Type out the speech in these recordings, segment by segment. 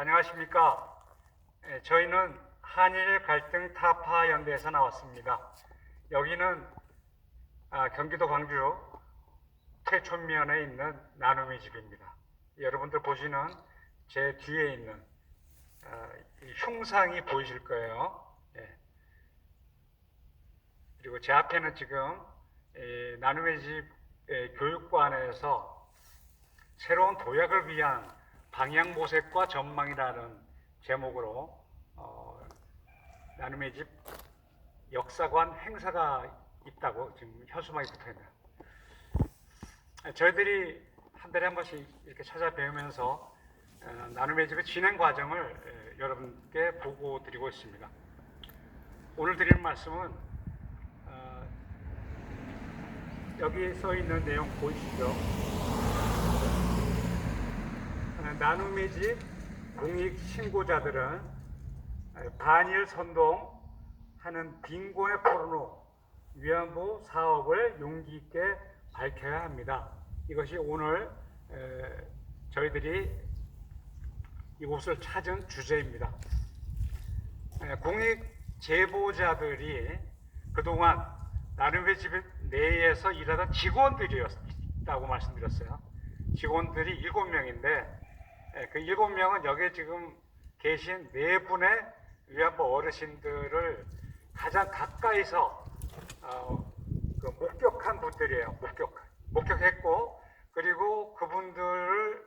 안녕하십니까. 저희는 한일 갈등 타파 연대에서 나왔습니다. 여기는 경기도 광주 태촌면에 있는 나눔의 집입니다. 여러분들 보시는 제 뒤에 있는 이 흉상이 보이실 거예요. 그리고 제 앞에는 지금 나눔의 집 교육관에서 새로운 도약을 위한 방향 모색과 전망이라는 제목으로 나눔의 집 역사관 행사가 있다고 지금 현수막이 붙어있네요. 저희들이 한 달에 한 번씩 이렇게 찾아뵈면서 나눔의 집의 진행 과정을 여러분께 보고 드리고 있습니다. 오늘 드리는 말씀은 여기 써 있는 내용 보이시죠? 나눔의 집 공익 신고자들은 반일 선동하는 빈곤의 포르노 위안부 사업을 용기 있게 밝혀야 합니다. 이것이 오늘 저희들이 이곳을 찾은 주제입니다. 공익 제보자들이 그동안 나눔의 집 내에서 일하던 직원들이었다고 말씀드렸어요. 직원들이 7명인데 그 7명은 여기에 지금 계신 4분의 위안부 어르신들을 가장 가까이서 목격한 분들이에요. 목격했고, 그리고 그분들을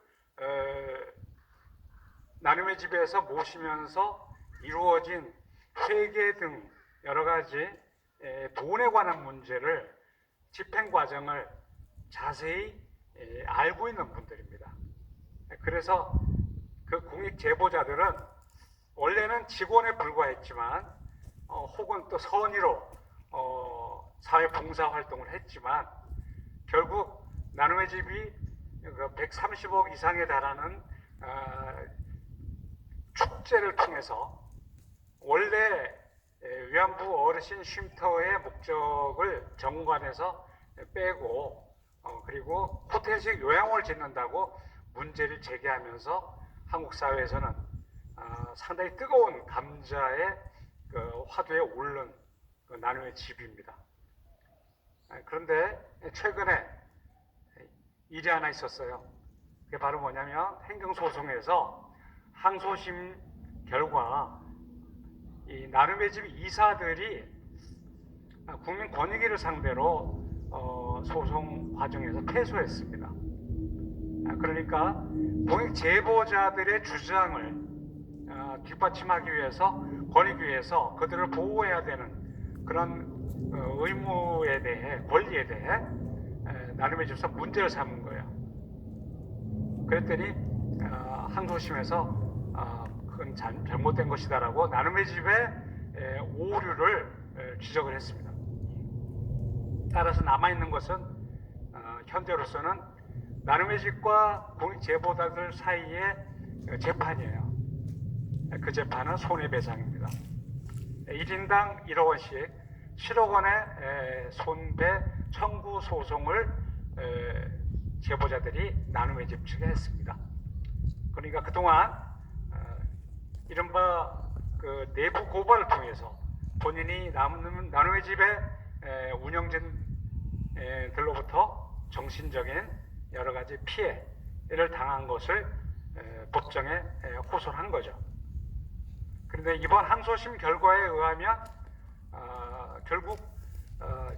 나눔의 집에서 모시면서 이루어진 회계 등 여러 가지 돈에 관한 문제를 집행 과정을 자세히 알고 있는 분들입니다. 그래서 그 공익 제보자들은 원래는 직원에 불과했지만 혹은 또 선의로 사회 봉사 활동을 했지만 결국 나눔의 집이 130억 이상에 달하는 축제를 통해서 원래 위안부 어르신 쉼터의 목적을 정관에서 빼고 그리고 호텔식 요양원을 짓는다고 문제를 제기하면서 한국 사회에서는 상당히 뜨거운 감자의 화두에 오른 나눔의 집입니다. 그런데 최근에 일이 하나 있었어요. 그게 바로 뭐냐면 행정소송에서 항소심 결과 이 나눔의 집 이사들이 국민권익위를 상대로 소송 과정에서 패소했습니다. 그러니까 공익 제보자들의 주장을 뒷받침하기 위해서 권익위에서 그들을 보호해야 되는 그런 의무에 대해 권리에 대해 나눔의 집에서 문제를 삼은 거예요. 그랬더니 항소심에서 그건 잘못된 것이다라고 나눔의 집의 오류를 지적을 했습니다. 따라서 남아있는 것은 현재로서는 나눔의 집과 공익 제보자들 사이의 재판이에요. 그 재판은 손해배상입니다. 1인당 1억 원씩 7억 원의 손배 청구 소송을 제보자들이 나눔의 집 측에 했습니다. 그러니까 그동안 이른바 그 내부 고발을 통해서 본인이 나눔의 집의 운영진들로부터 정신적인 여러 가지 피해를 당한 것을 법정에 호소한 거죠. 그런데 이번 항소심 결과에 의하면 결국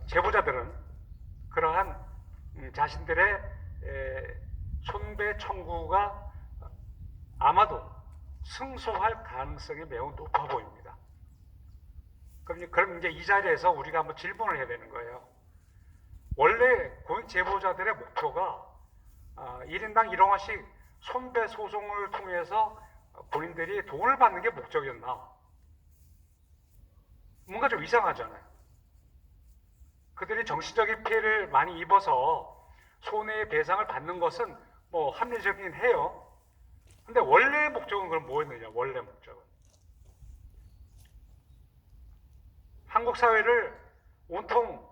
제보자들은 그러한 자신들의 손배 청구가 아마도 승소할 가능성이 매우 높아 보입니다. 그럼 이제 이 자리에서 우리가 한번 질문을 해야 되는 거예요. 원래 공익 제보자들의 목표가 1인당 1억 원씩 손배 소송을 통해서 본인들이 돈을 받는 게 목적이었나? 뭔가 좀 이상하잖아요. 그들이 정신적인 피해를 많이 입어서 손해배상을 받는 것은 뭐 합리적이긴 해요. 근데 원래 목적은 그럼 뭐였느냐? 원래 목적은 한국 사회를 온통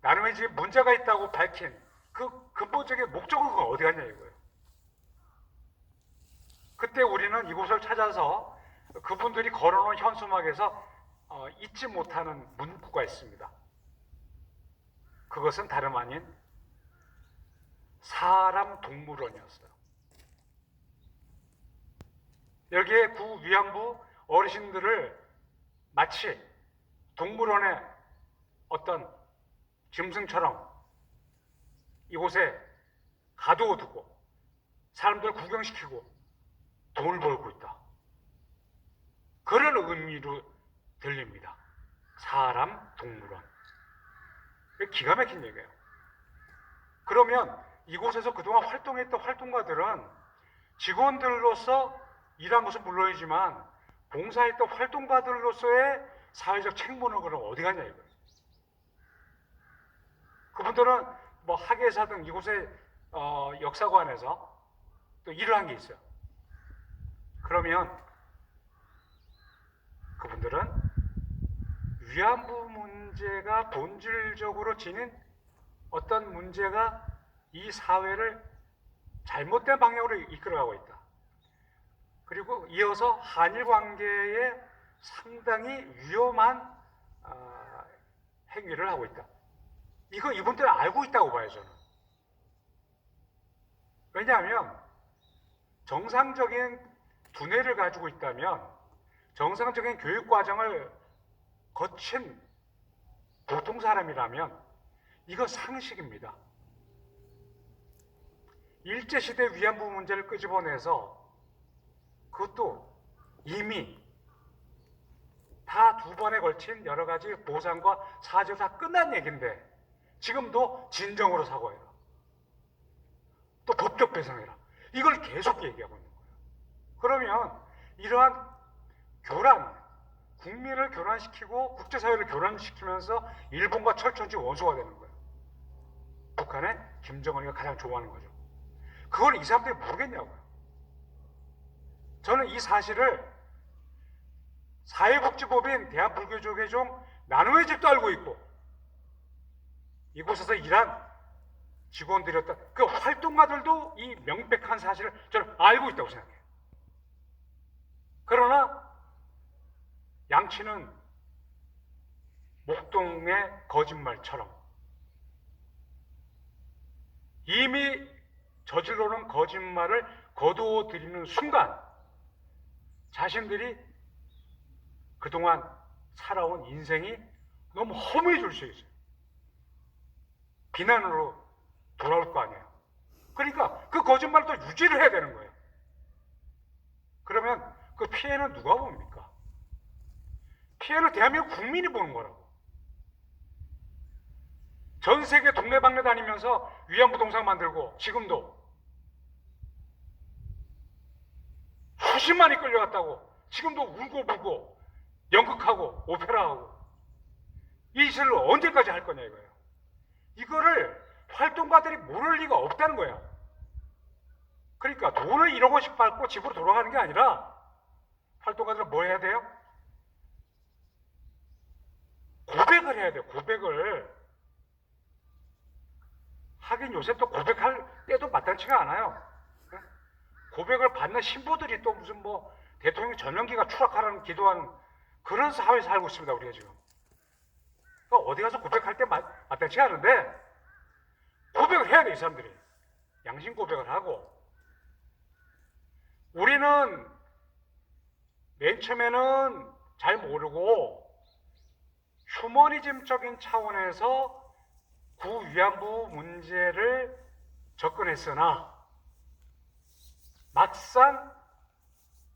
나눔의 집에 문제가 있다고 밝힌 그 근본적인 목적은 어디 갔냐 이거예요. 그 그때 우리는 이곳을 찾아서 그분들이 걸어놓은 현수막에서 잊지 못하는 문구가 있습니다. 그것은 다름 아닌 사람동물원이었어요. 여기에 구 위안부 어르신들을 마치 동물원의 어떤 짐승처럼 이곳에 가두어두고 사람들 구경시키고 돈을 벌고 있다. 그런 의미로 들립니다. 사람동물원. 기가 막힌 얘기예요. 그러면 이곳에서 그동안 활동했던 활동가들은 직원들로서 일한 것은 물론이지만 봉사했던 활동가들로서의 사회적 책무는 그럼 어디 갔냐 이거예요. 그분들은 뭐 학예사 등 이곳의 역사관에서 또 일을 한 게 있어요. 그러면 그분들은 위안부 문제가 본질적으로 지닌 어떤 문제가 이 사회를 잘못된 방향으로 이끌어가고 있다. 그리고 이어서 한일 관계에 상당히 위험한 행위를 하고 있다. 이거 이분들은 알고 있다고 봐요, 저는. 왜냐하면 정상적인 두뇌를 가지고 있다면 정상적인 교육 과정을 거친 보통 사람이라면 이거 상식입니다. 일제시대 위안부 문제를 끄집어내서 그것도 이미 다 2번에 걸친 여러 가지 보상과 사죄가 다 끝난 얘기인데 지금도 진정으로 사과해라. 또 법적 배상해라. 이걸 계속 얘기하고 있는 거예요. 그러면 이러한 교란, 국민을 교란시키고 국제사회를 교란시키면서 일본과 철천지 원수가 되는 거예요. 북한의 김정은이가 가장 좋아하는 거죠. 그걸 이 사람들이 모르겠냐고요. 저는 이 사실을 사회복지법인 대한불교조계종 나눔의 집도 알고 있고 이곳에서 일한 직원들이었던 그 활동가들도 이 명백한 사실을 저는 알고 있다고 생각해요. 그러나 양치는 목동의 거짓말처럼 이미 저질러 놓은 거짓말을 거두어 들이는 순간 자신들이 그동안 살아온 인생이 너무 허무해질 수 있어요. 비난으로 돌아올 거 아니에요. 그러니까 그 거짓말을 또 유지를 해야 되는 거예요. 그러면 그 피해는 누가 봅니까? 피해를 대한민국 국민이 보는 거라고. 전 세계 동네방네 다니면서 위안부 동상 만들고 지금도 수십만이 끌려갔다고 지금도 울고불고 연극하고 오페라하고 이 짓을 언제까지 할 거냐 이거예요. 이거를 활동가들이 모를 리가 없다는 거예요. 그러니까 돈을 1억 원씩 받고 집으로 돌아가는 게 아니라 활동가들은 뭐 해야 돼요? 고백을 해야 돼요. 고백을. 하긴 요새 또 고백할 때도 마땅치가 않아요. 고백을 받는 신부들이 또 무슨 뭐 대통령 전용기가 추락하라는 기도하는 그런 사회에 살고 있습니다. 우리가 지금. 그러니까 어디 가서 고백할 때 마땅치 않은데 고백을 해야 돼. 이 사람들이. 양심 고백을 하고. 우리는 맨 처음에는 잘 모르고 휴머니즘적인 차원에서 구 위안부 문제를 접근했으나 막상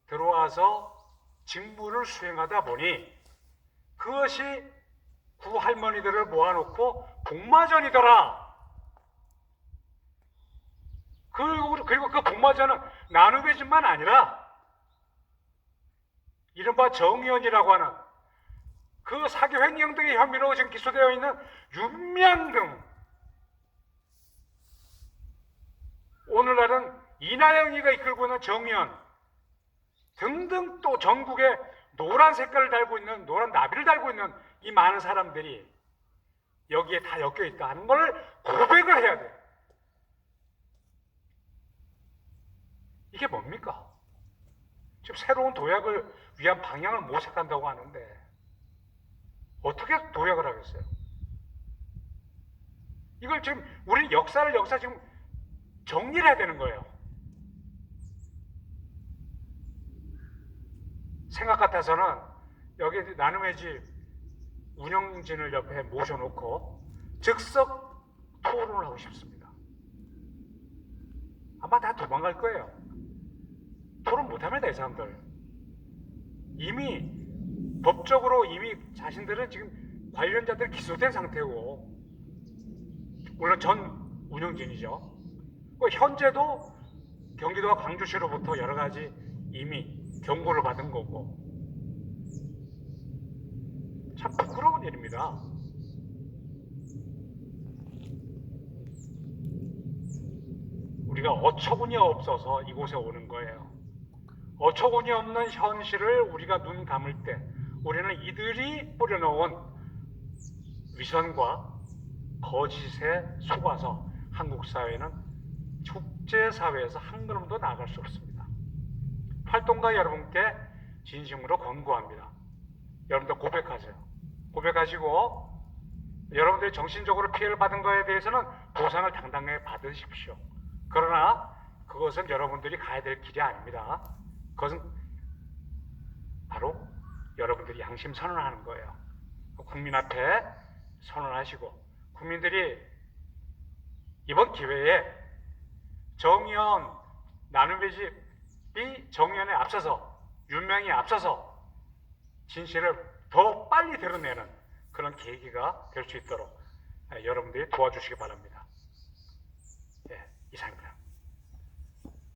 들어와서 직무를 수행하다 보니 그것이 구 할머니들을 모아놓고 복마전이더라. 그리고 그 복마전은 나눔의 집만 아니라 이른바 정의원이라고 하는 그 사기 횡령 등의 혐의로 지금 기소되어 있는 윤미향 등 오늘날은 이나영이가 이끌고 있는 정의원 등등 또 전국에 노란 색깔을 달고 있는 노란 나비를 달고 있는 이 많은 사람들이 여기에 다 엮여 있다 하는 걸 고백을 해야 돼요. 이게 뭡니까? 지금 새로운 도약을 위한 방향을 모색한다고 하는데 어떻게 도약을 하겠어요? 이걸 지금 우리 역사 지금 정리를 해야 되는 거예요. 생각 같아서는 여기 나눔의 집 운영진을 옆에 모셔놓고 즉석 토론을 하고 싶습니다. 아마 다 도망갈 거예요. 토론 못합니다, 이 사람들. 이미 법적으로 이미 자신들은 지금 관련자들 기소된 상태고, 물론 전 운영진이죠. 현재도 경기도와 광주시로부터 여러 가지 이미 경고를 받은 거고, 참 부끄러운 일입니다. 우리가 어처구니 없어서 이곳에 오는 거예요. 어처구니 없는 현실을 우리가 눈 감을 때 우리는 이들이 뿌려놓은 위선과 거짓에 속아서 한국 사회는 국제사회에서 한 걸음도 나아갈 수 없습니다. 활동가 여러분께 진심으로 권고합니다. 여러분들 고백하세요. 고백하시고 여러분들이 정신적으로 피해를 받은 것에 대해서는 보상을 당당하게 받으십시오. 그러나 그것은 여러분들이 가야 될 길이 아닙니다. 그것은 바로 여러분들이 양심 선언하는 거예요. 국민 앞에 선언하시고, 국민들이 이번 기회에 정의연 나눔의 집이 정의연에 앞서서, 윤명에 앞서서 진실을 더 빨리 드러내는 그런 계기가 될 수 있도록 여러분들이 도와주시기 바랍니다. 네, 이상입니다.